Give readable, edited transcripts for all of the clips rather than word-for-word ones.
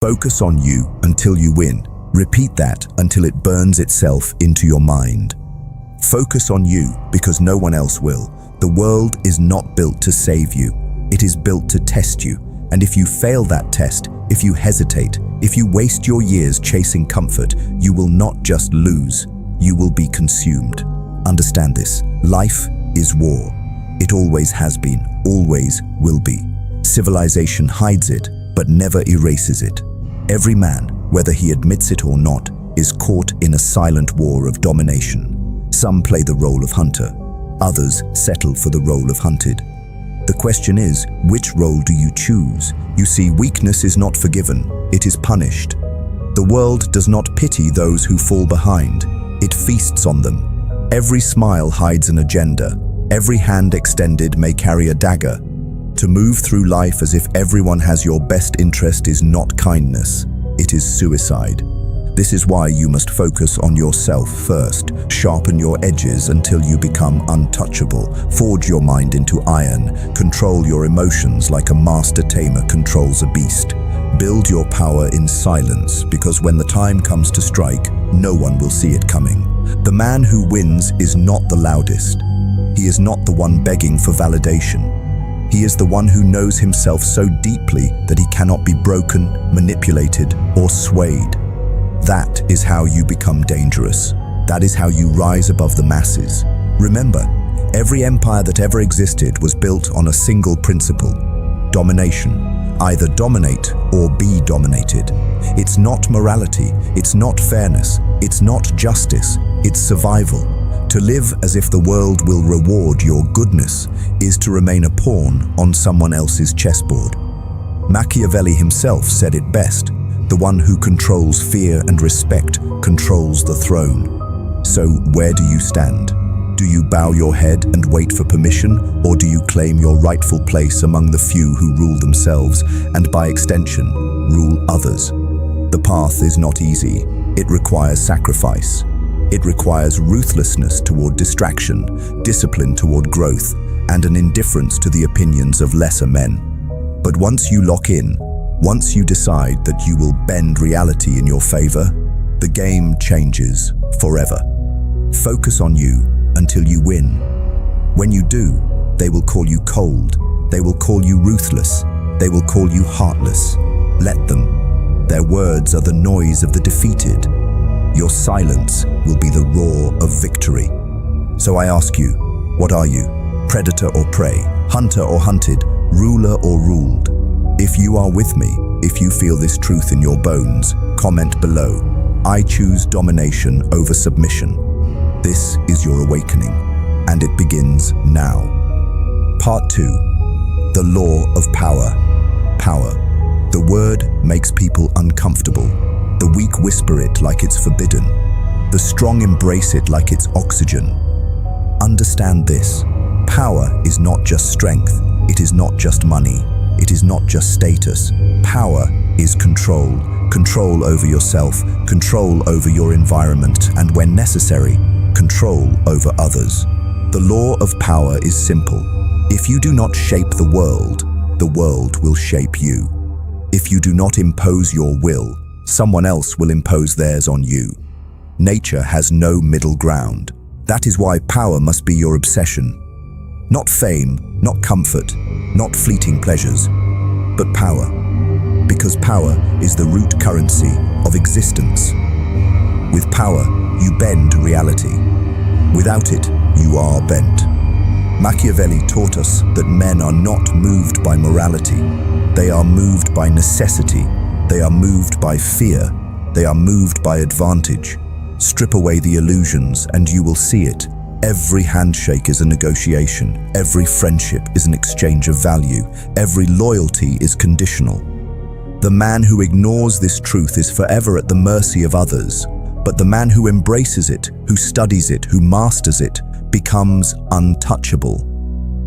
Focus on you until you win. Repeat that until it burns itself into your mind. Focus on you because no one else will. The world is not built to save you. It is built to test you. And if you fail that test, if you hesitate, if you waste your years chasing comfort, you will not just lose, you will be consumed. Understand this. Life is war. It always has been, always will be. Civilization hides it, but never erases it. Every man, whether he admits it or not, is caught in a silent war of domination. Some play the role of hunter, others settle for the role of hunted. The question is, which role do you choose? You see, weakness is not forgiven, it is punished. The world does not pity those who fall behind, it feasts on them. Every smile hides an agenda, every hand extended may carry a dagger. To move through life as if everyone has your best interest is not kindness, it is suicide. This is why you must focus on yourself first, sharpen your edges until you become untouchable, forge your mind into iron, control your emotions like a master tamer controls a beast. Build your power in silence, because when the time comes to strike, no one will see it coming. The man who wins is not the loudest. He is not the one begging for validation. He is the one who knows himself so deeply that he cannot be broken, manipulated, or swayed. That is how you become dangerous. That is how you rise above the masses. Remember, every empire that ever existed was built on a single principle: domination. Either dominate or be dominated. It's not morality, it's not fairness, it's not justice, it's survival. To live as if the world will reward your goodness is to remain a pawn on someone else's chessboard. Machiavelli himself said it best: the one who controls fear and respect controls the throne. So where do you stand? Do you bow your head and wait for permission, or do you claim your rightful place among the few who rule themselves and, by extension, rule others? The path is not easy. It requires sacrifice. It requires ruthlessness toward distraction, discipline toward growth, and an indifference to the opinions of lesser men. But once you lock in, once you decide that you will bend reality in your favor, the game changes forever. Focus on you until you win. When you do, they will call you cold, they will call you ruthless, they will call you heartless. Let them. Their words are the noise of the defeated. Your silence will be the roar of victory. So I ask you, what are you? Predator or prey? Hunter or hunted? Ruler or ruled? If you are with me, if you feel this truth in your bones, comment below. I choose domination over submission. This is your awakening, and it begins now. Part 2. The Law of Power. Power. The word makes people uncomfortable. The weak whisper it like it's forbidden. The strong embrace it like it's oxygen. Understand this. Power is not just strength. It is not just money. It is not just status. Power is control. Control over yourself, control over your environment, and when necessary, control over others. The law of power is simple. If you do not shape the world will shape you. If you do not impose your will, someone else will impose theirs on you. Nature has no middle ground. That is why power must be your obsession. Not fame, not comfort, not fleeting pleasures, but power. Because power is the root currency of existence. With power, you bend reality. Without it, you are bent. Machiavelli taught us that men are not moved by morality. They are moved by necessity. They are moved by fear. They are moved by advantage. Strip away the illusions and you will see it. Every handshake is a negotiation. Every friendship is an exchange of value. Every loyalty is conditional. The man who ignores this truth is forever at the mercy of others. But the man who embraces it, who studies it, who masters it, becomes untouchable.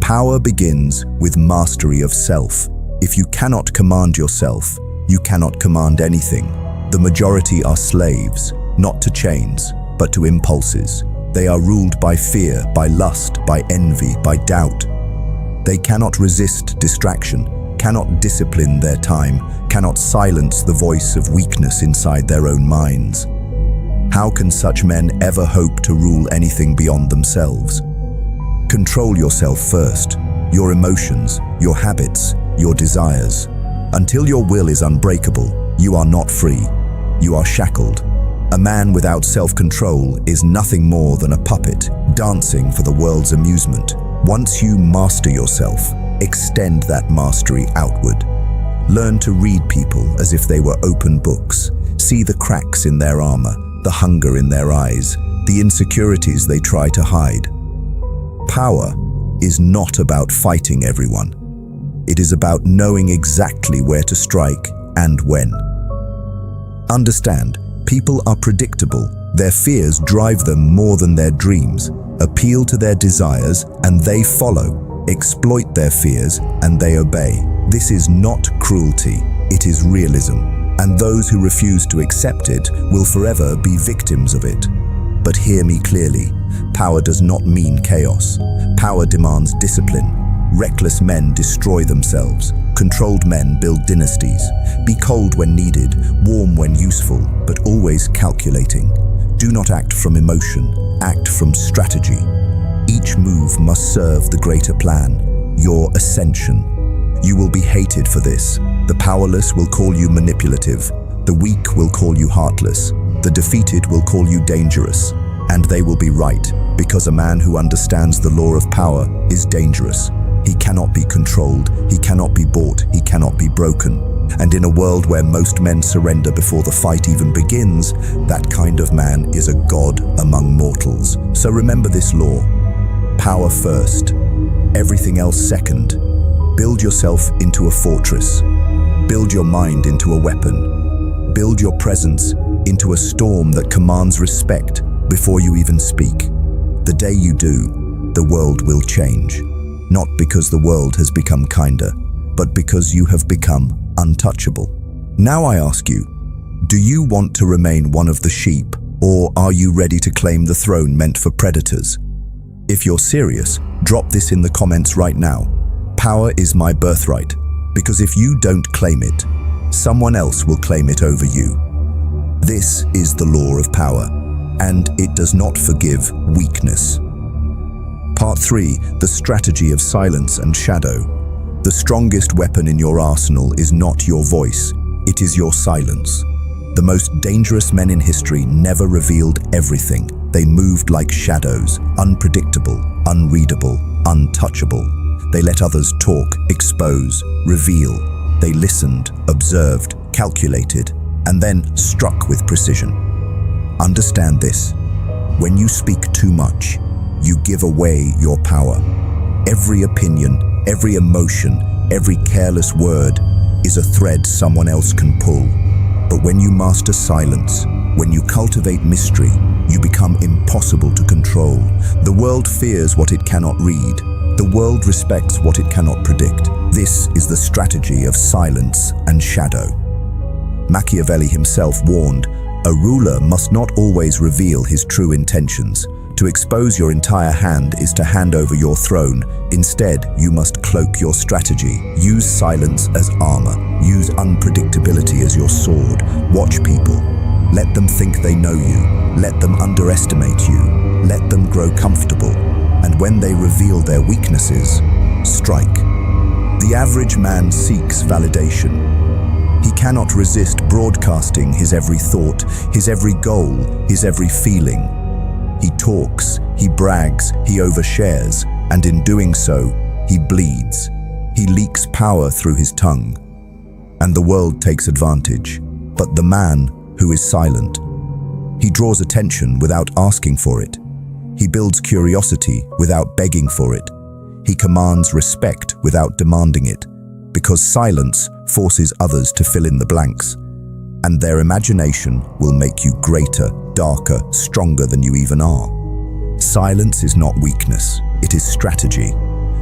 Power begins with mastery of self. If you cannot command yourself, you cannot command anything. The majority are slaves, not to chains, but to impulses. They are ruled by fear, by lust, by envy, by doubt. They cannot resist distraction, cannot discipline their time, cannot silence the voice of weakness inside their own minds. How can such men ever hope to rule anything beyond themselves? Control yourself first, your emotions, your habits, your desires. Until your will is unbreakable, you are not free. You are shackled. A man without self-control is nothing more than a puppet, dancing for the world's amusement. Once you master yourself, extend that mastery outward. Learn to read people as if they were open books. See the cracks in their armor, the hunger in their eyes, the insecurities they try to hide. Power is not about fighting everyone. It is about knowing exactly where to strike and when. Understand, people are predictable. Their fears drive them more than their dreams. Appeal to their desires and they follow. Exploit their fears and they obey. This is not cruelty, it is realism. And those who refuse to accept it will forever be victims of it. But hear me clearly, power does not mean chaos. Power demands discipline. Reckless men destroy themselves. Controlled men build dynasties. Be cold when needed, warm when useful, but always calculating. Do not act from emotion, act from strategy. Each move must serve the greater plan, your ascension. You will be hated for this. The powerless will call you manipulative. The weak will call you heartless. The defeated will call you dangerous. And they will be right, because a man who understands the law of power is dangerous. He cannot be controlled, he cannot be bought, he cannot be broken. And in a world where most men surrender before the fight even begins, that kind of man is a god among mortals. So remember this law. Power first, everything else second. Build yourself into a fortress. Build your mind into a weapon. Build your presence into a storm that commands respect before you even speak. The day you do, the world will change. Not because the world has become kinder, but because you have become untouchable. Now I ask you, do you want to remain one of the sheep, or are you ready to claim the throne meant for predators? If you're serious, drop this in the comments right now. Power is my birthright, because if you don't claim it, someone else will claim it over you. This is the law of power, and it does not forgive weakness. Part 3. The strategy of silence and shadow. The strongest weapon in your arsenal is not your voice, it is your silence. The most dangerous men in history never revealed everything. They moved like shadows, unpredictable, unreadable, untouchable. They let others talk, expose, reveal. They listened, observed, calculated, and then struck with precision. Understand this. When you speak too much, you give away your power. Every opinion, every emotion, every careless word is a thread someone else can pull. But when you master silence, when you cultivate mystery, you become impossible to control. The world fears what it cannot read. The world respects what it cannot predict. This is the strategy of silence and shadow. Machiavelli himself warned, a ruler must not always reveal his true intentions. To expose your entire hand is to hand over your throne. Instead, you must cloak your strategy. Use silence as armor. Use unpredictability as your sword. Watch people. Let them think they know you. Let them underestimate you. Let them grow comfortable. And when they reveal their weaknesses, strike. The average man seeks validation. He cannot resist broadcasting his every thought, his every goal, his every feeling. He talks, he brags, he overshares, and in doing so, he bleeds. He leaks power through his tongue. And the world takes advantage. But the man who is silent, he draws attention without asking for it. He builds curiosity without begging for it. He commands respect without demanding it, because silence forces others to fill in the blanks. And their imagination will make you greater, darker, stronger than you even are. Silence is not weakness, it is strategy.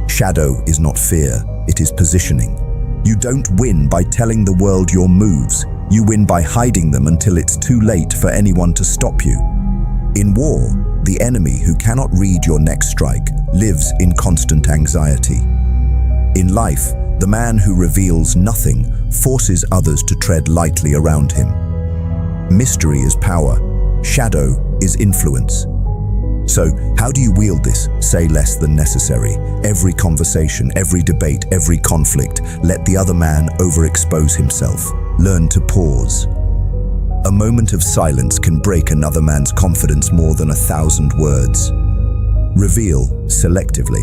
Shadow is not fear, it is positioning. You don't win by telling the world your moves, you win by hiding them until it's too late for anyone to stop you. In war, the enemy who cannot read your next strike lives in constant anxiety. In life, The man who reveals nothing forces others to tread lightly around him. Mystery is power. Shadow is influence. So, how do you wield this? Say less than necessary. Every conversation, every debate, every conflict, let the other man overexpose himself. Learn to pause. A moment of silence can break another man's confidence more than 1,000 words. Reveal selectively.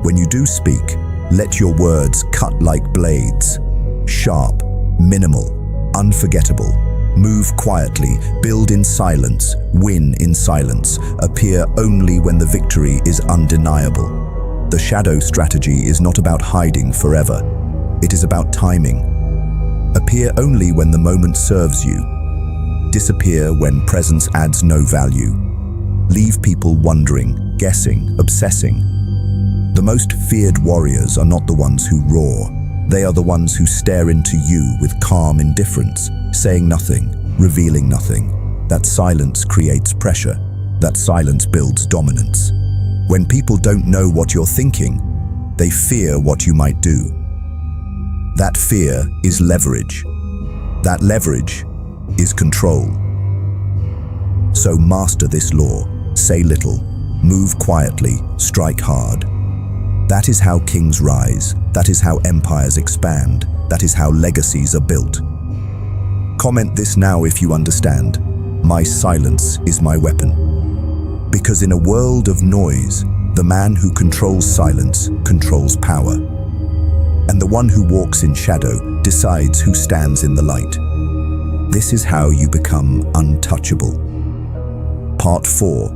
When you do speak, let your words cut like blades. Sharp, minimal, unforgettable. Move quietly, build in silence, win in silence, appear only when the victory is undeniable. The shadow strategy is not about hiding forever. It is about timing. Appear only when the moment serves you. Disappear when presence adds no value. Leave people wondering, guessing, obsessing. The most feared warriors are not the ones who roar. They are the ones who stare into you with calm indifference, saying nothing, revealing nothing. That silence creates pressure. That silence builds dominance. When people don't know what you're thinking, they fear what you might do. That fear is leverage. That leverage is control. So master this law. Say little, move quietly, strike hard. That is how kings rise. That is how empires expand. That is how legacies are built. Comment this now if you understand. My silence is my weapon. Because in a world of noise, the man who controls silence controls power. And the one who walks in shadow decides who stands in the light. This is how you become untouchable. Part 4.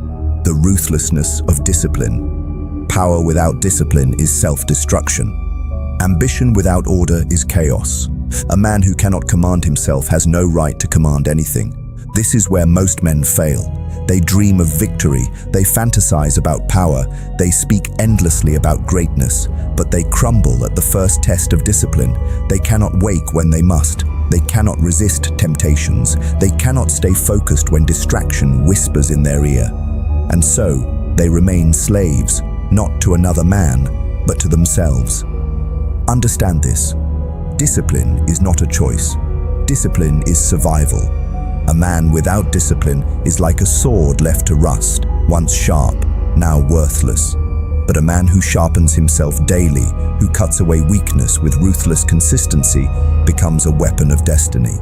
The ruthlessness of discipline. Power without discipline is self-destruction. Ambition without order is chaos. A man who cannot command himself has no right to command anything. This is where most men fail. They dream of victory, they fantasize about power, they speak endlessly about greatness, but they crumble at the first test of discipline. They cannot wake when they must. They cannot resist temptations. They cannot stay focused when distraction whispers in their ear. And so, they remain slaves, not to another man, but to themselves. Understand this. Discipline is not a choice. Discipline is survival. A man without discipline is like a sword left to rust, once sharp, now worthless. But a man who sharpens himself daily, who cuts away weakness with ruthless consistency, becomes a weapon of destiny.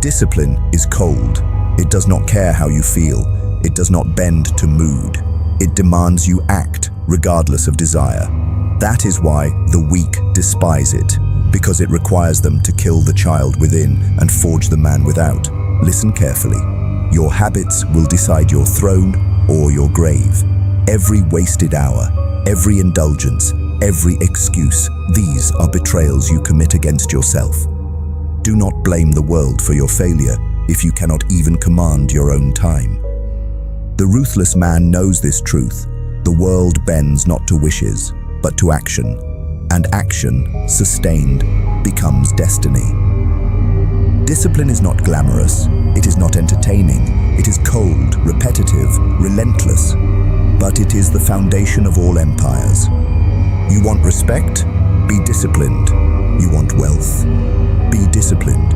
Discipline is cold. It does not care how you feel. It does not bend to mood. It demands you act, regardless of desire. That is why the weak despise it, because it requires them to kill the child within and forge the man without. Listen carefully. Your habits will decide your throne or your grave. Every wasted hour, every indulgence, every excuse, these are betrayals you commit against yourself. Do not blame the world for your failure if you cannot even command your own time. The ruthless man knows this truth. The world bends not to wishes, but to action. And action, sustained, becomes destiny. Discipline is not glamorous, it is not entertaining, it is cold, repetitive, relentless, but it is the foundation of all empires. You want respect? Be disciplined. You want wealth? Be disciplined.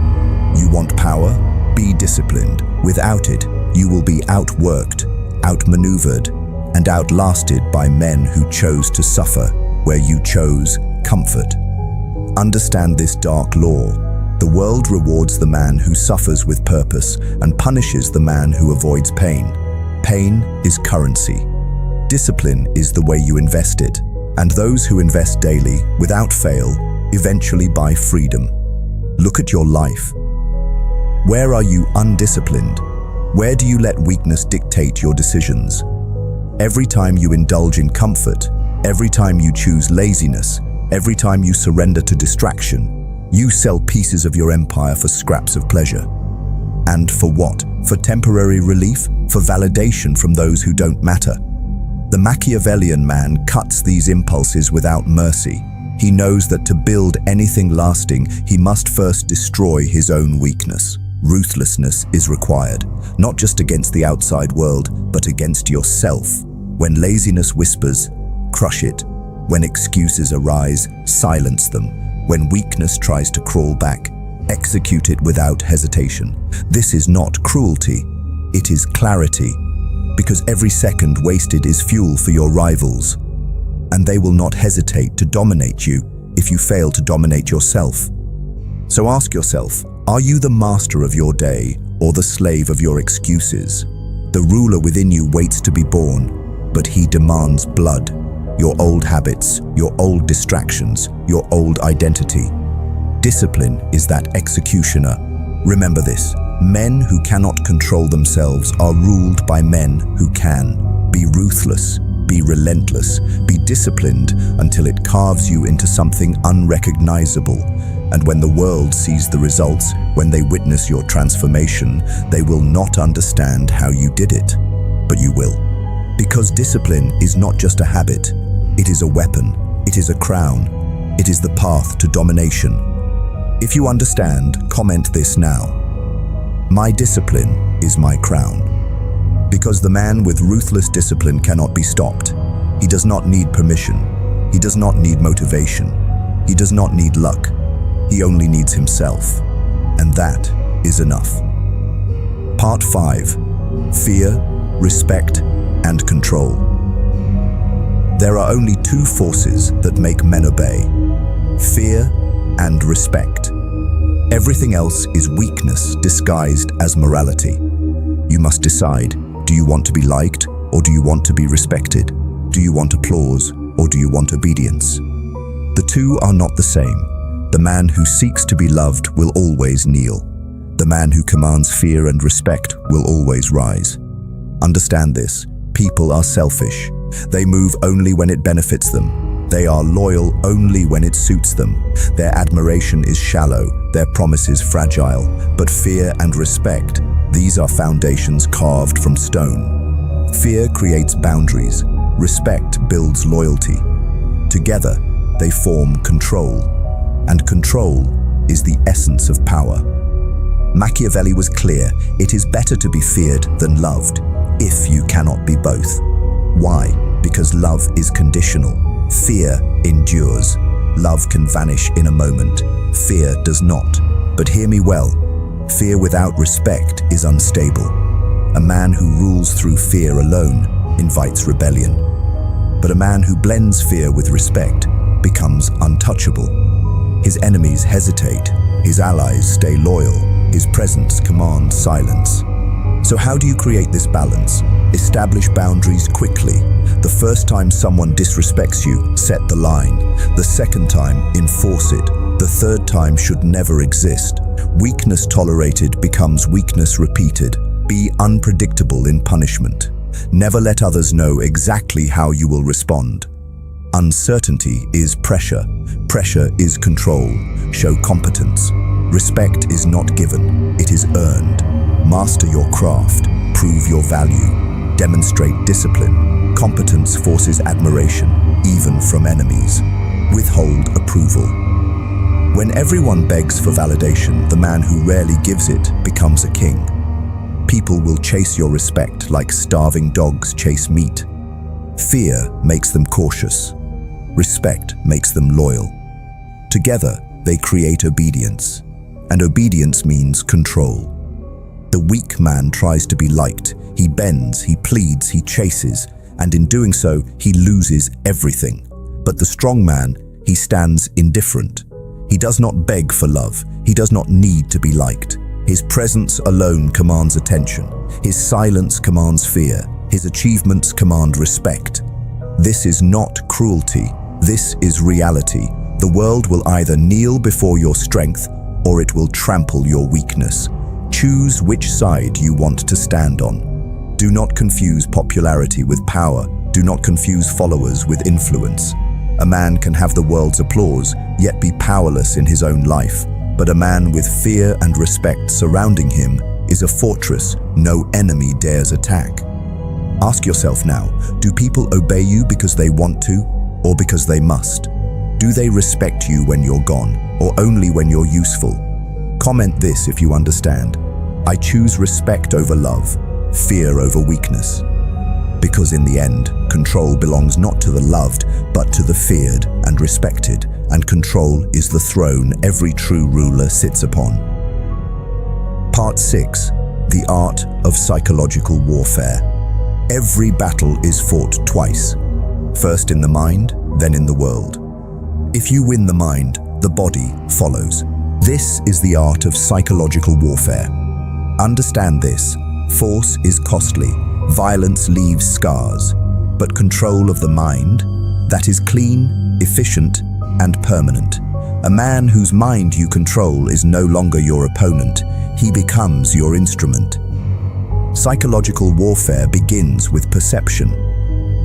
You want power? Be disciplined. Without it, you will be outworked, outmaneuvered, and outlasted by men who chose to suffer where you chose comfort. Understand this dark law. The world rewards the man who suffers with purpose and punishes the man who avoids pain. Pain is currency. Discipline is the way you invest it, and those who invest daily, without fail, eventually buy freedom. Look at your life. Where are you undisciplined? Where do you let weakness dictate your decisions? Every time you indulge in comfort, every time you choose laziness, every time you surrender to distraction, you sell pieces of your empire for scraps of pleasure. And for what? For temporary relief? For validation from those who don't matter? The Machiavellian man cuts these impulses without mercy. He knows that to build anything lasting, he must first destroy his own weakness. Ruthlessness is required, not just against the outside world, but against yourself. When laziness whispers, crush it. When excuses arise, silence them. When weakness tries to crawl back, execute it without hesitation. This is not cruelty, it is clarity. Because every second wasted is fuel for your rivals. And they will not hesitate to dominate you if you fail to dominate yourself. So ask yourself, are you the master of your day or the slave of your excuses? The ruler within you waits to be born, but he demands blood. Your old habits, your old distractions, your old identity. Discipline is that executioner. Remember this, men who cannot control themselves are ruled by men who can. Be ruthless, be relentless, be disciplined until it carves you into something unrecognizable. And when the world sees the results, when they witness your transformation, they will not understand how you did it, but you will. Because discipline is not just a habit, it is a weapon, it is a crown, it is the path to domination. If you understand, comment this now. My discipline is my crown. Because the man with ruthless discipline cannot be stopped. He does not need permission. He does not need motivation. He does not need luck. He only needs himself. And that is enough. Part 5. Fear, respect, and control. There are only two forces that make men obey: fear and respect. Everything else is weakness disguised as morality. You must decide, do you want to be liked or do you want to be respected? Do you want applause or do you want obedience? The two are not the same. The man who seeks to be loved will always kneel. The man who commands fear and respect will always rise. Understand this. People are selfish. They move only when it benefits them. They are loyal only when it suits them. Their admiration is shallow, their promises fragile. But fear and respect, these are foundations carved from stone. Fear creates boundaries. Respect builds loyalty. Together, they form control. And control is the essence of power. Machiavelli was clear, it is better to be feared than loved, if you cannot be both. Why? Because love is conditional. Fear endures. Love can vanish in a moment. Fear does not. But hear me well. Fear without respect is unstable. A man who rules through fear alone invites rebellion. But a man who blends fear with respect becomes untouchable. His enemies hesitate. His allies stay loyal. His presence commands silence. So how do you create this balance? Establish boundaries quickly. The first time someone disrespects you, set the line. The second time, enforce it. The third time should never exist. Weakness tolerated becomes weakness repeated. Be unpredictable in punishment. Never let others know exactly how you will respond. Uncertainty is pressure. Pressure is control. Show competence. Respect is not given, it is earned. Master your craft. Prove your value. Demonstrate discipline. Competence forces admiration, even from enemies. Withhold approval. When everyone begs for validation, the man who rarely gives it becomes a king. People will chase your respect like starving dogs chase meat. Fear makes them cautious. Respect makes them loyal. Together, they create obedience. And obedience means control. The weak man tries to be liked. He bends, he pleads, he chases, and in doing so, he loses everything. But the strong man, he stands indifferent. He does not beg for love. He does not need to be liked. His presence alone commands attention. His silence commands fear. His achievements command respect. This is not cruelty. This is reality. The world will either kneel before your strength or it will trample your weakness. Choose which side you want to stand on. Do not confuse popularity with power. Do not confuse followers with influence. A man can have the world's applause, yet be powerless in his own life. But a man with fear and respect surrounding him is a fortress no enemy dares attack. Ask yourself now, do people obey you because they want to, or because they must? Do they respect you when you're gone, or only when you're useful? Comment this if you understand. I choose respect over love, fear over weakness. Because Because in the end, control belongs not to the loved, but to the feared and respected, and control is the throne every true ruler sits upon. Part 6. The Art of Psychological Warfare. Every battle is fought twice, first in the mind, then in the world. If you win the mind, the body follows. This is the art of psychological warfare. Understand this: force is costly, violence leaves scars, but control of the mind, that is clean, efficient, and permanent. A man whose mind you control is no longer your opponent, he becomes your instrument. Psychological warfare begins with perception.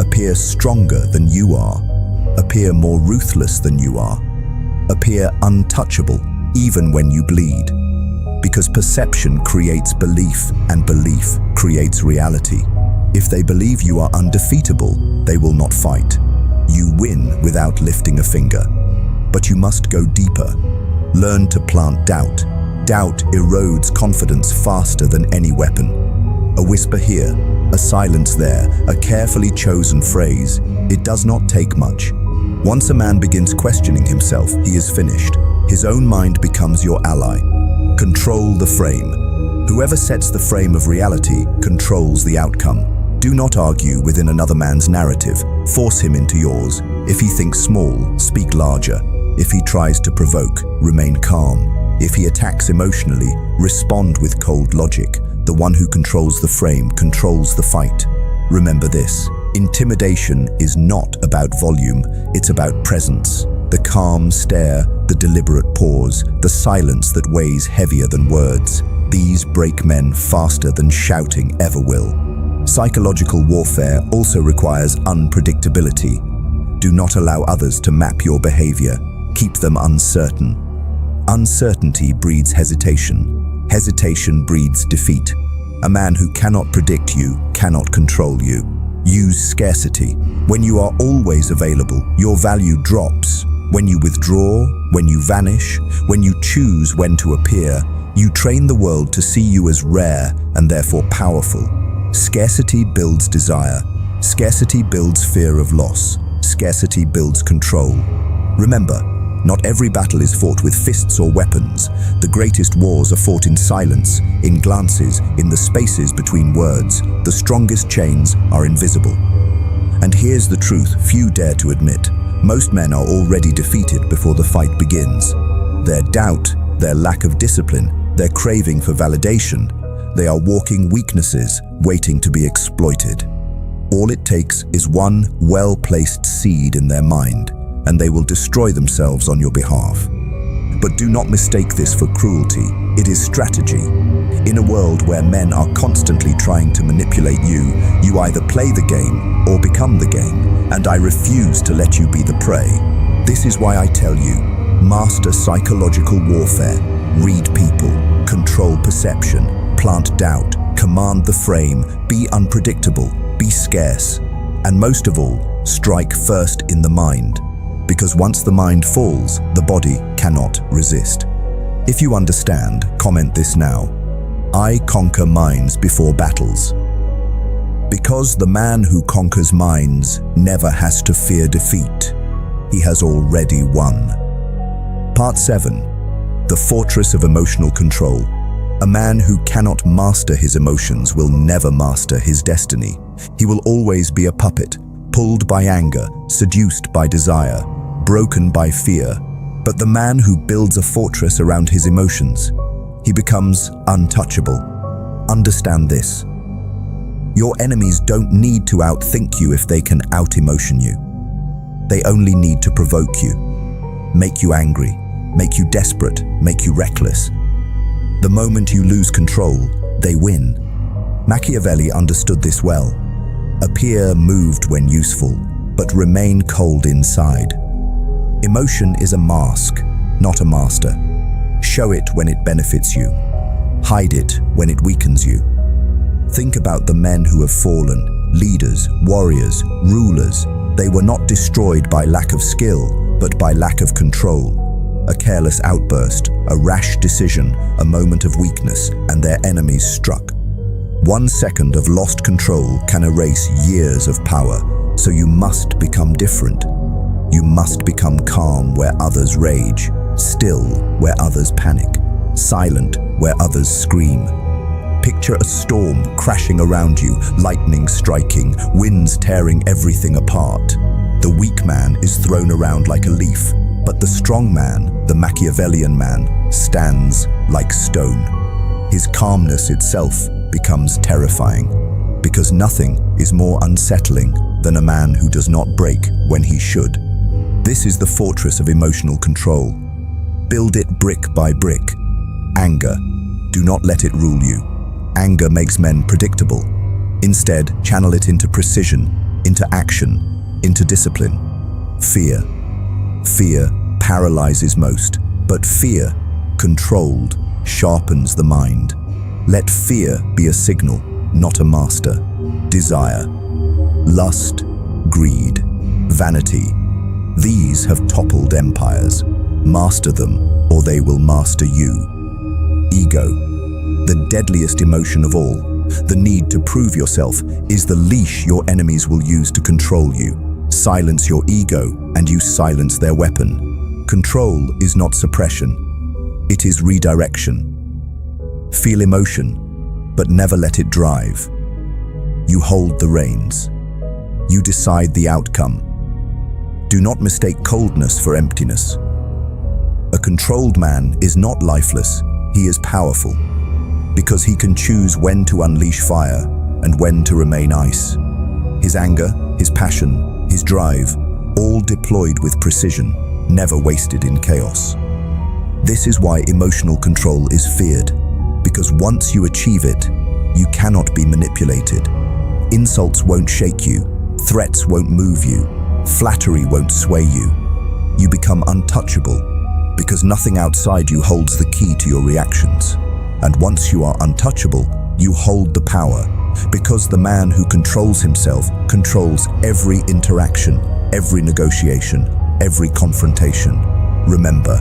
Appear stronger than you are. Appear more ruthless than you are. Appear untouchable, even when you bleed. Because perception creates belief, and belief creates reality. If they believe you are undefeatable, they will not fight. You win without lifting a finger. But you must go deeper. Learn to plant doubt. Doubt erodes confidence faster than any weapon. A whisper here, a silence there, a carefully chosen phrase. It does not take much. Once a man begins questioning himself, he is finished. His own mind becomes your ally. Control the frame. Whoever sets the frame of reality controls the outcome. Do not argue within another man's narrative. Force him into yours. If he thinks small, speak larger. If he tries to provoke, remain calm. If he attacks emotionally, respond with cold logic. The one who controls the frame controls the fight. Remember this: intimidation is not about volume, it's about presence. The calm stare, the deliberate pause, the silence that weighs heavier than words. These break men faster than shouting ever will. Psychological warfare also requires unpredictability. Do not allow others to map your behavior. Keep them uncertain. Uncertainty breeds hesitation. Hesitation breeds defeat. A man who cannot predict you cannot control you. Use scarcity. When you are always available, your value drops. When you withdraw, when you vanish, when you choose when to appear, you train the world to see you as rare and therefore powerful. Scarcity builds desire. Scarcity builds fear of loss. Scarcity builds control. Remember, not every battle is fought with fists or weapons. The greatest wars are fought in silence, in glances, in the spaces between words. The strongest chains are invisible. And here's the truth few dare to admit. Most men are already defeated before the fight begins. Their doubt, their lack of discipline, their craving for validation, they are walking weaknesses waiting to be exploited. All it takes is one well-placed seed in their mind, and they will destroy themselves on your behalf. But do not mistake this for cruelty. It is strategy. In a world where men are constantly trying to manipulate you, you either play the game or become the game, and I refuse to let you be the prey. This is why I tell you, master psychological warfare. Read people, control perception, plant doubt, command the frame, be unpredictable, be scarce, and most of all, strike first in the mind. Because once the mind falls, the body cannot resist. If you understand, comment this now. I conquer minds before battles. Because the man who conquers minds never has to fear defeat. He has already won. Part 7. The Fortress of Emotional Control. A man who cannot master his emotions will never master his destiny. He will always be a puppet, pulled by anger, seduced by desire, broken by fear. But the man who builds a fortress around his emotions, he becomes untouchable. Understand this. Your enemies don't need to outthink you if they can out-emotion you. They only need to provoke you, make you angry, make you desperate, make you reckless. The moment you lose control, they win. Machiavelli understood this well. Appear moved when useful, but remain cold inside. Emotion is a mask, not a master. Show it when it benefits you. Hide it when it weakens you. Think about the men who have fallen, leaders, warriors, rulers. They were not destroyed by lack of skill, but by lack of control. A careless outburst, a rash decision, a moment of weakness, and their enemies struck. 1 second of lost control can erase years of power, so you must become different. You must become calm where others rage, still where others panic, silent where others scream. Picture a storm crashing around you, lightning striking, winds tearing everything apart. The weak man is thrown around like a leaf, but the strong man, the Machiavellian man, stands like stone. His calmness itself becomes terrifying, because nothing is more unsettling than a man who does not break when he should. This is the fortress of emotional control. Build it brick by brick. Anger. Do not let it rule you. Anger makes men predictable. Instead, channel it into precision, into action, into discipline. Fear. Fear paralyzes most, but fear, controlled, sharpens the mind. Let fear be a signal, not a master. Desire. Lust, greed, vanity. These have toppled empires. Master them, or they will master you. Ego. The deadliest emotion of all, the need to prove yourself, is the leash your enemies will use to control you. Silence your ego, and you silence their weapon. Control is not suppression. It is redirection. Feel emotion, but never let it drive. You hold the reins. You decide the outcome. Do not mistake coldness for emptiness. A controlled man is not lifeless, he is powerful, because he can choose when to unleash fire and when to remain ice. His anger, his passion, his drive, all deployed with precision, never wasted in chaos. This is why emotional control is feared, because once you achieve it, you cannot be manipulated. Insults won't shake you, threats won't move you, flattery won't sway you. You become untouchable, because nothing outside you holds the key to your reactions. And once you are untouchable, you hold the power, because the man who controls himself controls every interaction, every negotiation, every confrontation. Remember,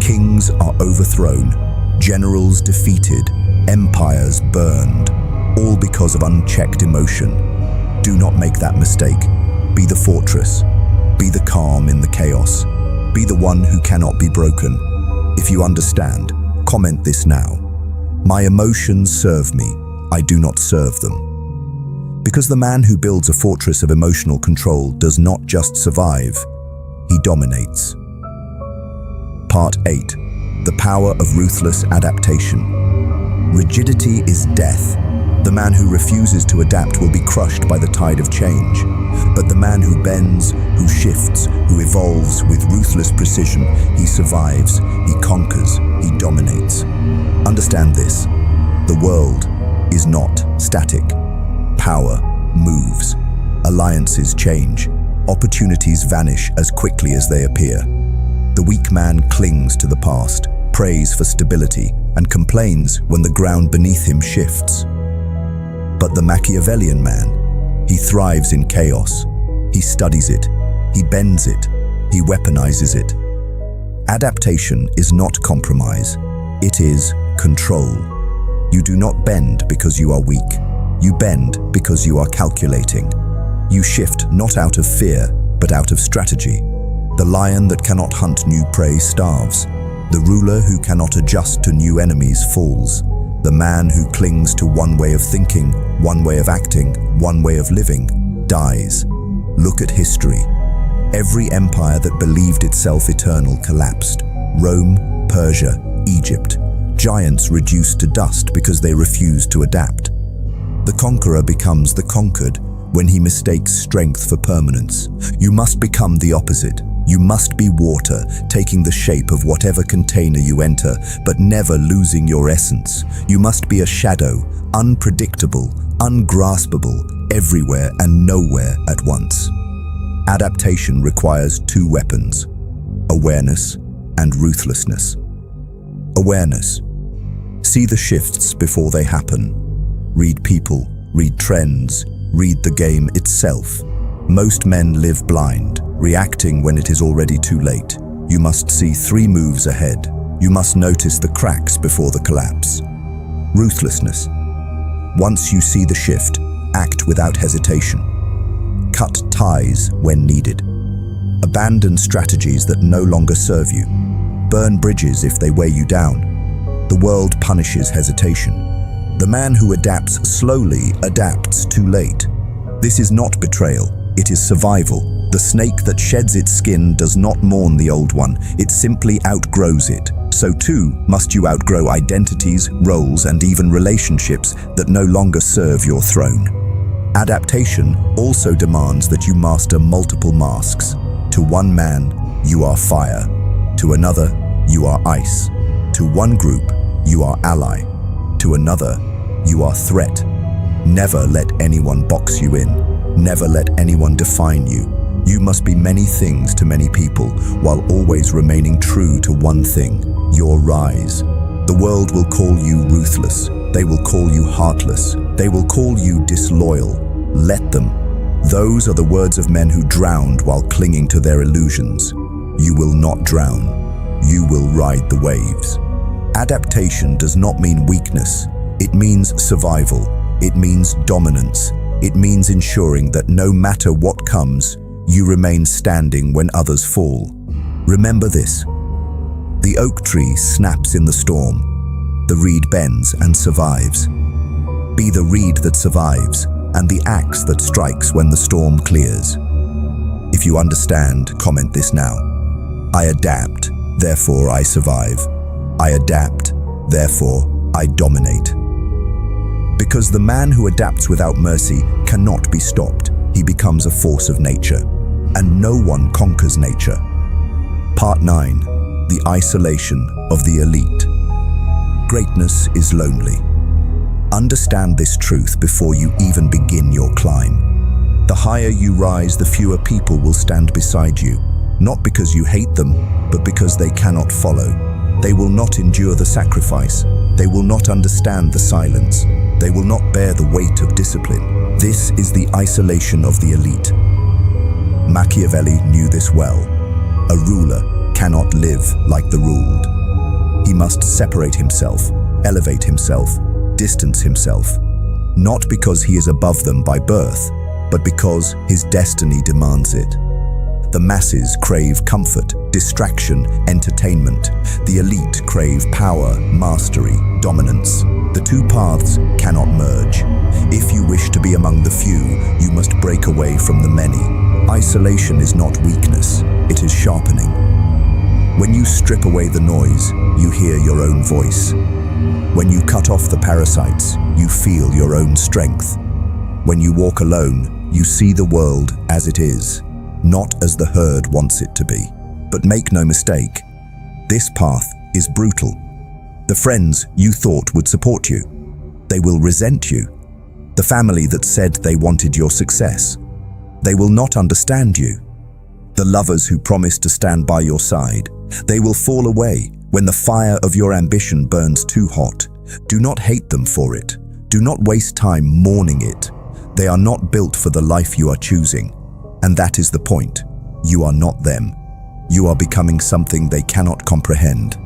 kings are overthrown, generals defeated, empires burned, all because of unchecked emotion. Do not make that mistake. Be the fortress. Be the calm in the chaos. Be the one who cannot be broken. If you understand, comment this now. My emotions serve me. I do not serve them. Because the man who builds a fortress of emotional control does not just survive, he dominates. Part 8. The power of ruthless adaptation. Rigidity is death. The man who refuses to adapt will be crushed by the tide of change. But the man who bends, who shifts, who evolves with ruthless precision, he survives, he conquers, he dominates. Understand this. The world is not static. Power moves. Alliances change. Opportunities vanish as quickly as they appear. The weak man clings to the past, prays for stability, and complains when the ground beneath him shifts. But the Machiavellian man, he thrives in chaos. He studies it, he bends it, he weaponizes it. Adaptation is not compromise, it is control. You do not bend because you are weak. You bend because you are calculating. You shift not out of fear, but out of strategy. The lion that cannot hunt new prey starves. The ruler who cannot adjust to new enemies falls. The man who clings to one way of thinking, one way of acting, one way of living, dies. Look at history. Every empire that believed itself eternal collapsed. Rome, Persia, Egypt. Giants reduced to dust because they refused to adapt. The conqueror becomes the conquered when he mistakes strength for permanence. You must become the opposite. You must be water, taking the shape of whatever container you enter, but never losing your essence. You must be a shadow, unpredictable, ungraspable, everywhere and nowhere at once. Adaptation requires two weapons: awareness and ruthlessness. Awareness. See the shifts before they happen. Read people, read trends, read the game itself. Most men live blind, reacting when it is already too late. You must see 3 moves ahead. You must notice the cracks before the collapse. Ruthlessness. Once you see the shift, act without hesitation. Cut ties when needed. Abandon strategies that no longer serve you. Burn bridges if they weigh you down. The world punishes hesitation. The man who adapts slowly adapts too late. This is not betrayal, it is survival. The snake that sheds its skin does not mourn the old one, it simply outgrows it. So too must you outgrow identities, roles, and even relationships that no longer serve your throne. Adaptation also demands that you master multiple masks. To one man, you are fire. To another, you are ice. To one group, you are ally. To another, you are threat. Never let anyone box you in. Never let anyone define you. You must be many things to many people, while always remaining true to one thing, your rise. The world will call you ruthless. They will call you heartless. They will call you disloyal. Let them. Those are the words of men who drowned while clinging to their illusions. You will not drown. You will ride the waves. Adaptation does not mean weakness. It means survival. It means dominance. It means ensuring that no matter what comes, you remain standing when others fall. Remember this. The oak tree snaps in the storm. The reed bends and survives. Be the reed that survives and the axe that strikes when the storm clears. If you understand, comment this now. I adapt, therefore I survive. I adapt, therefore I dominate. Because the man who adapts without mercy cannot be stopped. He becomes a force of nature, and no one conquers nature. Part 9. The isolation of the elite. Greatness is lonely. Understand this truth before you even begin your climb. The higher you rise, the fewer people will stand beside you, not because you hate them, but because they cannot follow. They will not endure the sacrifice. They will not understand the silence. They will not bear the weight of discipline. This is the isolation of the elite. Machiavelli knew this well. A ruler cannot live like the ruled. He must separate himself, elevate himself, distance himself, not because he is above them by birth, but because his destiny demands it. The masses crave comfort, distraction, entertainment. The elite crave power, mastery, dominance. The two paths cannot merge. If you wish to be among the few, you must break away from the many. Isolation is not weakness, it is sharpening. When you strip away the noise, you hear your own voice. When you cut off the parasites, you feel your own strength. When you walk alone, you see the world as it is, not as the herd wants it to be. But make no mistake, this path is brutal. The friends you thought would support you, they will resent you. The family that said they wanted your success, they will not understand you. The lovers who promised to stand by your side, they will fall away when the fire of your ambition burns too hot. Do not hate them for it. Do not waste time mourning it. They are not built for the life you are choosing. And that is the point. You are not them. You are becoming something they cannot comprehend.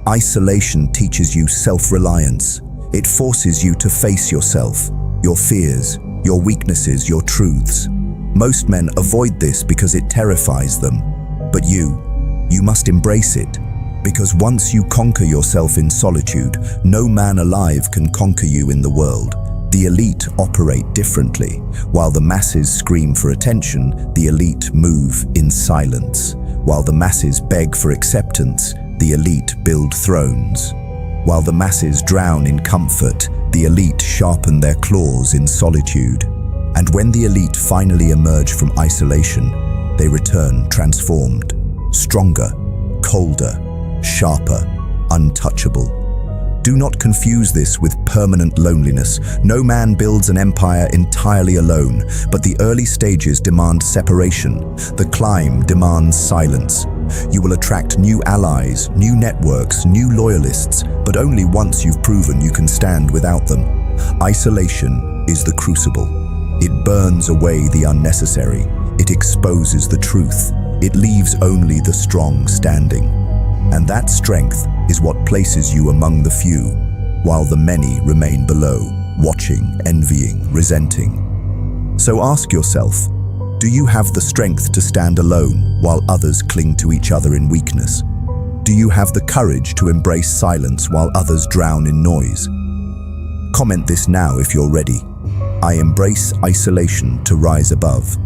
Isolation teaches you self-reliance. It forces you to face yourself, your fears, your weaknesses, your truths. Most men avoid this because it terrifies them. But you must embrace it. Because once you conquer yourself in solitude, no man alive can conquer you in the world. The elite operate differently. While the masses scream for attention, the elite move in silence. While the masses beg for acceptance, the elite build thrones. While the masses drown in comfort, the elite sharpen their claws in solitude. And when the elite finally emerge from isolation, they return transformed, stronger, colder, sharper, untouchable. Do not confuse this with permanent loneliness. No man builds an empire entirely alone, but the early stages demand separation. The climb demands silence. You will attract new allies, new networks, new loyalists, but only once you've proven you can stand without them. Isolation is the crucible. It burns away the unnecessary. It exposes the truth. It leaves only the strong standing. And that strength is what places you among the few. while the many remain below, watching, envying, resenting. So ask yourself, do you have the strength to stand alone while others cling to each other in weakness? Do you have the courage to embrace silence while others drown in noise? Comment this now if you're ready. I embrace isolation to rise above.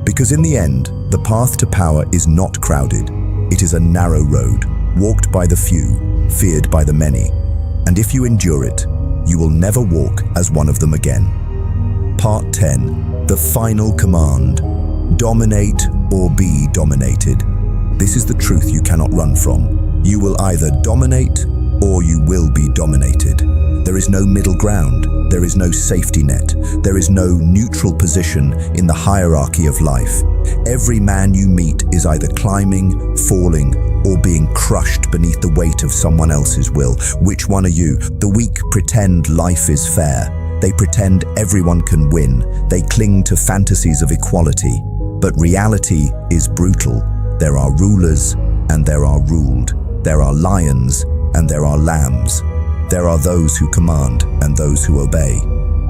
Because in the end, the path to power is not crowded. It is a narrow road, walked by the few, feared by the many. And if you endure it, you will never walk as one of them again. Part 10. The final command. Dominate or be dominated. This is the truth you cannot run from. You will either dominate or you will be dominated. There is no middle ground. There is no safety net. There is no neutral position in the hierarchy of life. Every man you meet is either climbing, falling, or being crushed beneath the weight of someone else's will. Which one are you? The weak pretend life is fair. They pretend everyone can win. They cling to fantasies of equality. But reality is brutal. There are rulers and there are ruled. There are lions and there are lambs. There are those who command and those who obey.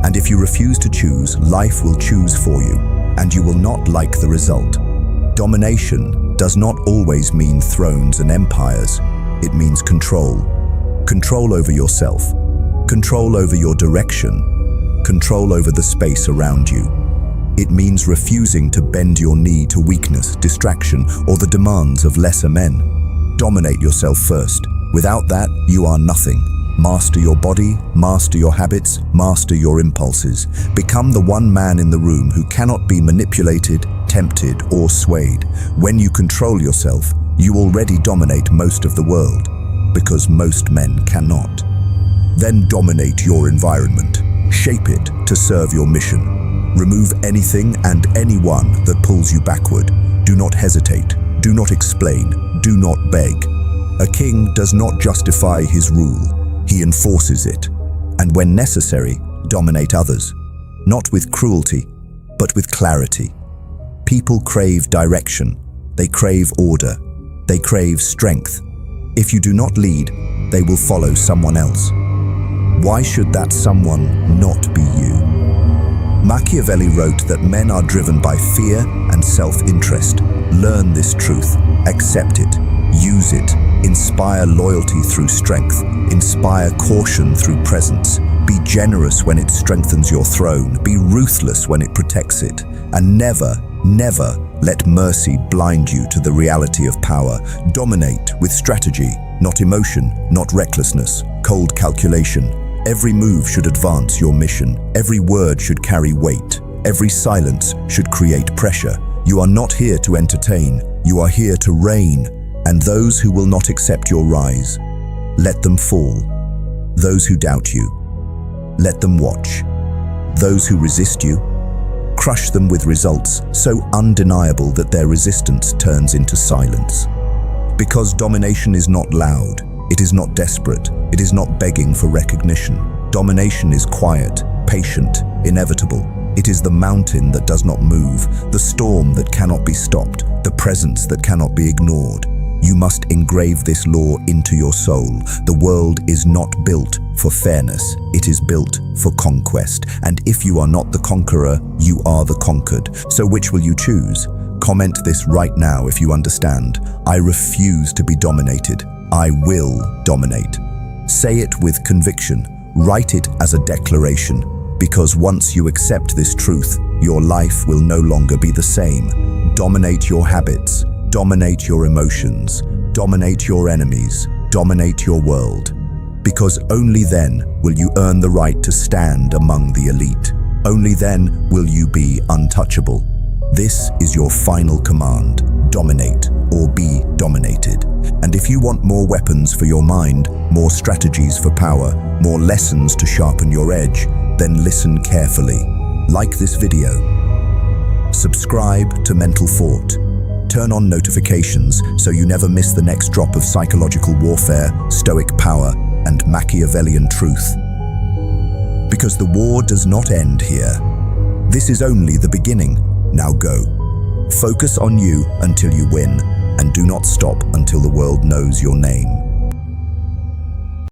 And if you refuse to choose, life will choose for you, and you will not like the result. Domination does not always mean thrones and empires. It means control. Control over yourself. Control over your direction. Control over the space around you. It means refusing to bend your knee to weakness, distraction, or the demands of lesser men. Dominate yourself first. Without that, you are nothing. Master your body, master your habits, master your impulses. Become the one man in the room who cannot be manipulated, tempted, or swayed. When you control yourself, you already dominate most of the world, because most men cannot. Then dominate your environment. Shape it to serve your mission. Remove anything and anyone that pulls you backward. Do not hesitate. Do not explain. Do not beg. A king does not justify his rule. He enforces it, and when necessary, dominate others, not with cruelty, but with clarity. People crave direction, they crave order, they crave strength. If you do not lead, they will follow someone else. Why should that someone not be you? Machiavelli wrote that men are driven by fear and self-interest. Learn this truth, accept it, use it. Inspire loyalty through strength. Inspire caution through presence. Be generous when it strengthens your throne. Be ruthless when it protects it. And never, never let mercy blind you to the reality of power. Dominate with strategy, not emotion, not recklessness, cold calculation. Every move should advance your mission. Every word should carry weight. Every silence should create pressure. You are not here to entertain. You are here to reign. And those who will not accept your rise, let them fall. Those who doubt you, let them watch. Those who resist you, crush them with results so undeniable that their resistance turns into silence. Because domination is not loud, it is not desperate, it is not begging for recognition. Domination is quiet, patient, inevitable. It is the mountain that does not move, the storm that cannot be stopped, the presence that cannot be ignored. You must engrave this law into your soul. The world is not built for fairness. It is built for conquest. And if you are not the conqueror, you are the conquered. So which will you choose? Comment this right now if you understand. I refuse to be dominated. I will dominate. Say it with conviction. Write it as a declaration. Because once you accept this truth, your life will no longer be the same. Dominate your habits. Dominate your emotions, dominate your enemies, dominate your world. Because only then will you earn the right to stand among the elite. Only then will you be untouchable. This is your final command. Dominate or be dominated. And if you want more weapons for your mind, more strategies for power, more lessons to sharpen your edge, then listen carefully. Like this video. Subscribe to Mental Fort. Turn on notifications so you never miss the next drop of psychological warfare, stoic power, and Machiavellian truth. Because the war does not end here. This is only the beginning. Now go. Focus on you until you win, and do not stop until the world knows your name.